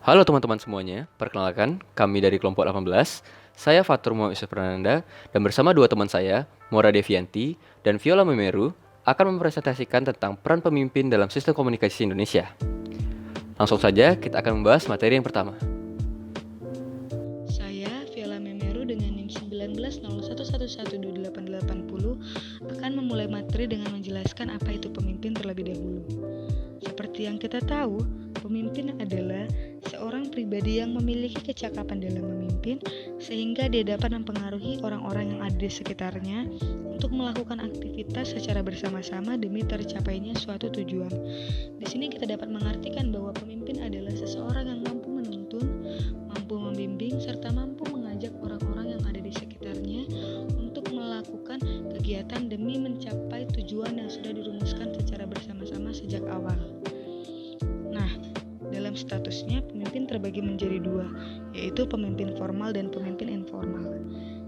Halo teman-teman semuanya, perkenalkan kami dari kelompok 18. Saya Fatur Muhammad Yusuf Prananda dan bersama dua teman saya, Mora Devianti dan Viola Memeru, akan mempresentasikan tentang peran pemimpin dalam sistem komunikasi Indonesia. Langsung saja kita akan membahas materi yang pertama. Saya, Viola Memeru dengan NIM 1901112880 akan memulai materi dengan menjelaskan apa itu pemimpin terlebih dahulu. Seperti yang kita tahu, pemimpin adalah seorang pribadi yang memiliki kecakapan dalam memimpin sehingga dia dapat mempengaruhi orang-orang yang ada di sekitarnya untuk melakukan aktivitas secara bersama-sama demi tercapainya suatu tujuan. Di sini kita dapat mengartikan bahwa pemimpin adalah seseorang yang mampu menuntun, mampu membimbing, serta mampu mengajak orang-orang yang ada di sekitarnya untuk melakukan kegiatan demi mencapai tujuan yang sudah dirumuskan secara bersama-sama sejak awal. Nah, dalam statusnya pemimpin terbagi menjadi dua, yaitu pemimpin formal dan pemimpin informal.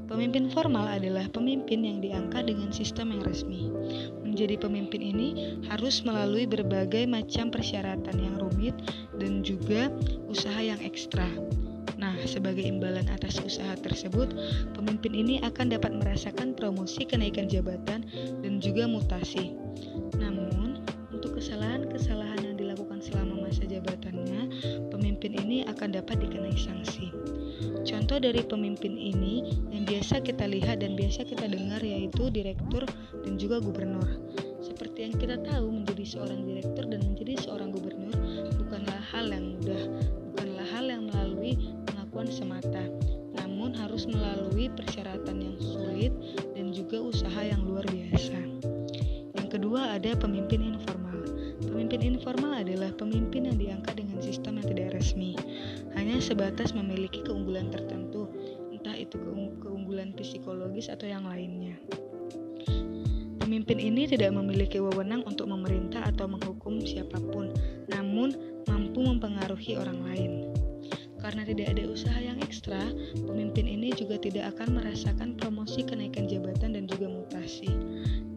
Pemimpin formal adalah pemimpin yang diangkat dengan sistem yang resmi. Menjadi pemimpin ini harus melalui berbagai macam persyaratan yang rumit dan juga usaha yang ekstra. Nah, sebagai imbalan atas usaha tersebut, pemimpin ini akan dapat merasakan promosi, kenaikan jabatan, dan juga mutasi. Namun, untuk kesalahan-kesalahan yang dilakukan selama masa jabatannya, pemimpin ini akan dapat dikenai sanksi. Contoh dari pemimpin ini yang biasa kita lihat dan biasa kita dengar yaitu direktur dan juga gubernur. Seperti yang kita tahu, menjadi seorang direktur dan menjadi seorang gubernur bukanlah hal yang mudah, bukanlah hal yang melalui pengakuan semata, namun harus melalui persyaratan yang sulit dan juga usaha yang luar biasa. Yang kedua ada pemimpin informal. Pemimpin informal adalah pemimpin yang diangkat dengan sistem yang tidak resmi, hanya sebatas memiliki keunggulan tertentu, entah itu keunggulan psikologis atau yang lainnya. Pemimpin ini tidak memiliki wewenang untuk memerintah atau menghukum siapapun, namun mampu mempengaruhi orang lain. Karena tidak ada usaha yang ekstra, pemimpin ini juga tidak akan merasakan promosi, kenaikan jabatan, dan juga mutasi.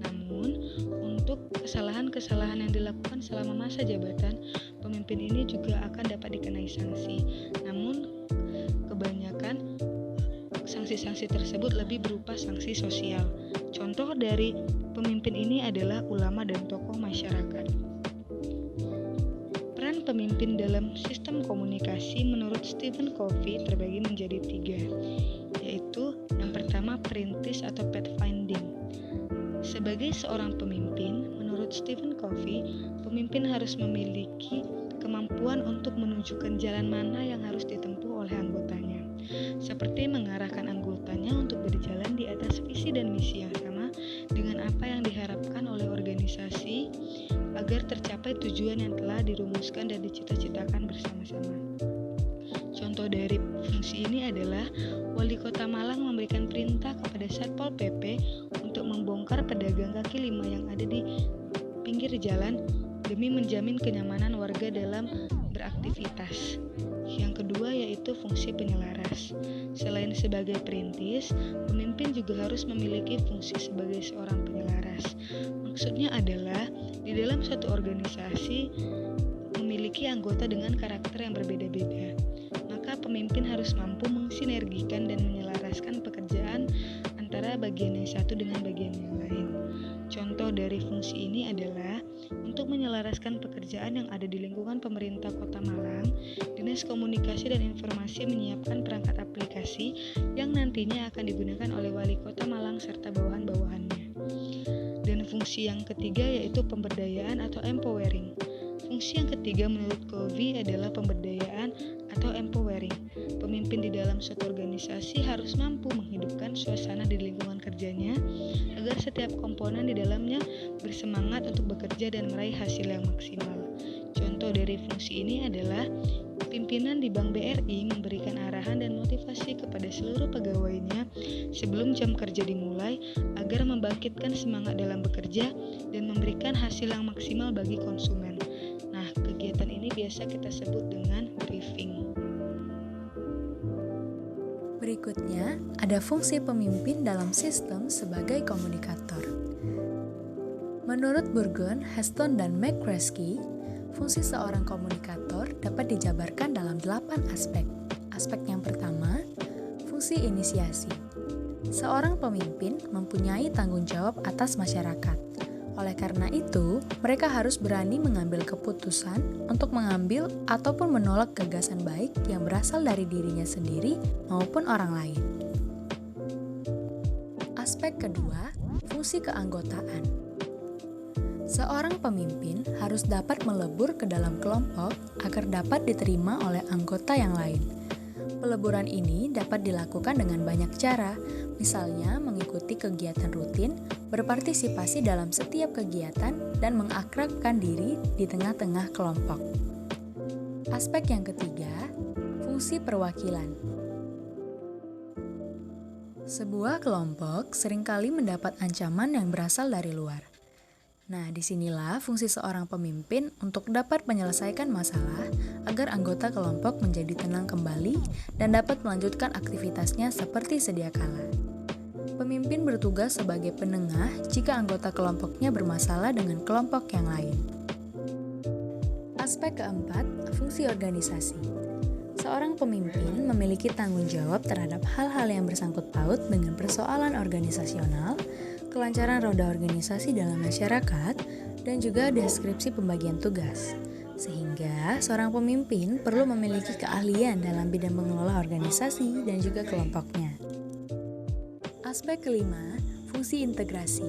Namun, untuk kesalahan-kesalahan yang dilakukan selama masa jabatan, pemimpin ini juga akan dapat dikenai sanksi. Namun, kebanyakan sanksi-sanksi tersebut lebih berupa sanksi sosial. Contoh dari pemimpin ini adalah ulama dan tokoh masyarakat. Peran pemimpin dalam sistem komunikasi menurut Stephen Covey terbagi menjadi 3, yaitu yang pertama perintis atau pathfinding. Sebagai seorang pemimpin, menurut Stephen Covey, pemimpin harus memiliki kemampuan untuk menunjukkan jalan mana yang harus ditempuh oleh anggotanya, seperti mengarahkan anggotanya untuk berjalan di atas visi dan misi yang sama dengan apa yang diharapkan oleh organisasi agar tercapai tujuan yang telah dirumuskan dan dicita-citakan bersama-sama. Contoh dari fungsi ini adalah Wali Kota Malang memberikan perintah kepada Satpol PP untuk membongkar pedagang kaki lima yang ada di pinggir jalan demi menjamin kenyamanan warga dalam beraktivitas. Yang kedua yaitu fungsi penyelaras. Selain sebagai perintis, pemimpin juga harus memiliki fungsi sebagai seorang penyelaras. Maksudnya adalah di dalam suatu organisasi memiliki anggota dengan karakter yang berbeda-beda. Maka pemimpin harus mampu mensinergikan dan menyelaraskan pekerjaan antara bagian yang satu dengan bagian yang lain. Contoh dari fungsi ini adalah untuk menyelaraskan pekerjaan yang ada di lingkungan pemerintah Kota Malang, Dinas Komunikasi dan Informasi menyiapkan perangkat aplikasi yang nantinya akan digunakan oleh Wali Kota Malang serta bawahan-bawahannya. Dan fungsi yang ketiga yaitu pemberdayaan atau empowering. Fungsi yang ketiga menurut Covey adalah pemberdayaan atau empowering. Pemimpin di dalam suatu organisasi harus mampu menghidupkan suasana di lingkungan kerjanya agar setiap komponen di dalamnya bersemangat untuk bekerja dan meraih hasil yang maksimal. Contoh dari fungsi ini adalah pimpinan di Bank BRI memberikan arahan dan motivasi kepada seluruh pegawainya sebelum jam kerja dimulai agar membangkitkan semangat dalam bekerja dan memberikan hasil yang maksimal bagi konsumen. Nah, kegiatan ini biasa kita sebut dengan briefing. Berikutnya, ada fungsi pemimpin dalam sistem sebagai komunikator. Menurut Burgon, Heston, dan McCraskey, fungsi seorang komunikator dapat dijabarkan dalam 8 aspek. Aspek yang pertama, fungsi inisiasi. Seorang pemimpin mempunyai tanggung jawab atas masyarakat. Oleh karena itu, mereka harus berani mengambil keputusan untuk mengambil ataupun menolak gagasan baik yang berasal dari dirinya sendiri maupun orang lain. Aspek kedua, fungsi keanggotaan. Seorang pemimpin harus dapat melebur ke dalam kelompok agar dapat diterima oleh anggota yang lain. Peleburan ini dapat dilakukan dengan banyak cara, misalnya mengikuti kegiatan rutin, berpartisipasi dalam setiap kegiatan, dan mengakrabkan diri di tengah-tengah kelompok. Aspek yang ketiga, fungsi perwakilan. Sebuah kelompok seringkali mendapat ancaman yang berasal dari luar. Nah, disinilah fungsi seorang pemimpin untuk dapat menyelesaikan masalah agar anggota kelompok menjadi tenang kembali dan dapat melanjutkan aktivitasnya seperti sedia kala. Pemimpin bertugas sebagai penengah jika anggota kelompoknya bermasalah dengan kelompok yang lain. Aspek keempat, fungsi organisasi. Seorang pemimpin memiliki tanggung jawab terhadap hal-hal yang bersangkut paut dengan persoalan organisasional, kelancaran roda organisasi dalam masyarakat, dan juga deskripsi pembagian tugas. Sehingga seorang pemimpin perlu memiliki keahlian dalam bidang mengelola organisasi dan juga kelompoknya. Aspek kelima, fungsi integrasi.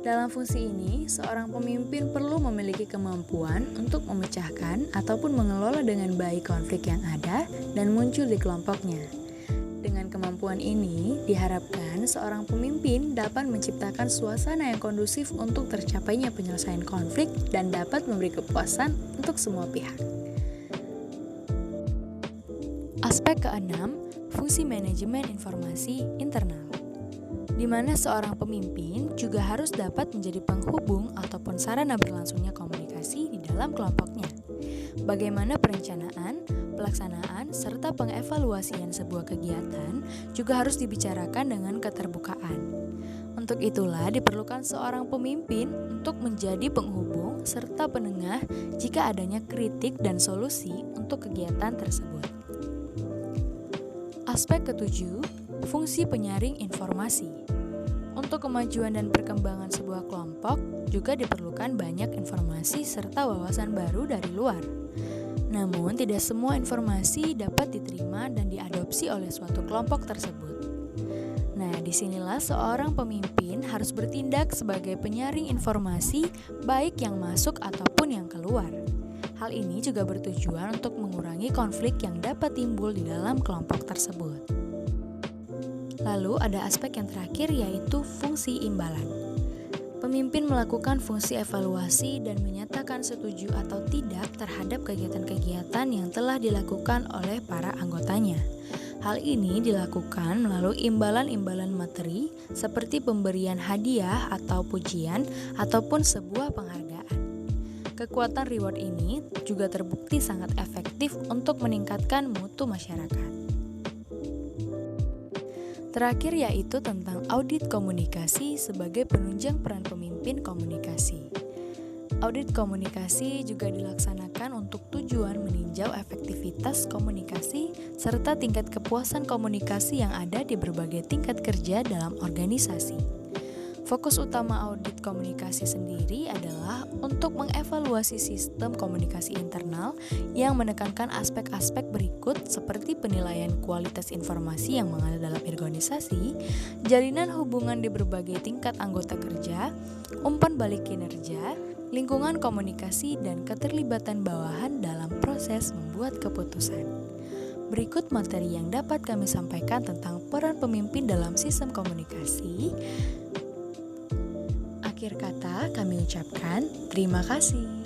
Dalam fungsi ini, seorang pemimpin perlu memiliki kemampuan untuk memecahkan ataupun mengelola dengan baik konflik yang ada dan muncul di kelompoknya. Dengan kemampuan ini, diharapkan seorang pemimpin dapat menciptakan suasana yang kondusif untuk tercapainya penyelesaian konflik dan dapat memberi kepuasan untuk semua pihak. Aspek keenam, fungsi manajemen informasi internal, di mana seorang pemimpin juga harus dapat menjadi penghubung ataupun sarana berlangsungnya komunikasi di dalam kelompoknya. Bagaimana perencanaan, pelaksanaan, serta pengevaluasian sebuah kegiatan juga harus dibicarakan dengan keterbukaan. Untuk itulah diperlukan seorang pemimpin untuk menjadi penghubung serta penengah jika adanya kritik dan solusi untuk kegiatan tersebut. Aspek ketujuh, fungsi penyaring informasi. Untuk kemajuan dan perkembangan sebuah kelompok juga diperlukan banyak informasi serta wawasan baru dari luar. Namun, tidak semua informasi dapat diterima dan diadopsi oleh suatu kelompok tersebut. Nah, disinilah seorang pemimpin harus bertindak sebagai penyaring informasi baik yang masuk ataupun yang keluar. Hal ini juga bertujuan untuk mengurangi konflik yang dapat timbul di dalam kelompok tersebut. Lalu ada aspek yang terakhir yaitu fungsi imbalan. Pemimpin melakukan fungsi evaluasi dan menyatakan setuju atau tidak terhadap kegiatan-kegiatan yang telah dilakukan oleh para anggotanya. Hal ini dilakukan melalui imbalan-imbalan materi seperti pemberian hadiah atau pujian ataupun sebuah penghargaan. Kekuatan reward ini juga terbukti sangat efektif untuk meningkatkan mutu masyarakat. Terakhir yaitu tentang audit komunikasi sebagai penunjang peran pemimpin komunikasi. Audit komunikasi juga dilaksanakan untuk tujuan meninjau efektivitas komunikasi serta tingkat kepuasan komunikasi yang ada di berbagai tingkat kerja dalam organisasi. Fokus utama audit komunikasi sendiri adalah untuk mengevaluasi sistem komunikasi internal yang menekankan aspek-aspek berikut seperti penilaian kualitas informasi yang mengalir dalam organisasi, jalinan hubungan di berbagai tingkat anggota kerja, umpan balik kinerja, lingkungan komunikasi, dan keterlibatan bawahan dalam proses membuat keputusan. Berikut materi yang dapat kami sampaikan tentang peran pemimpin dalam sistem komunikasi. Akhir kata, kami ucapkan terima kasih.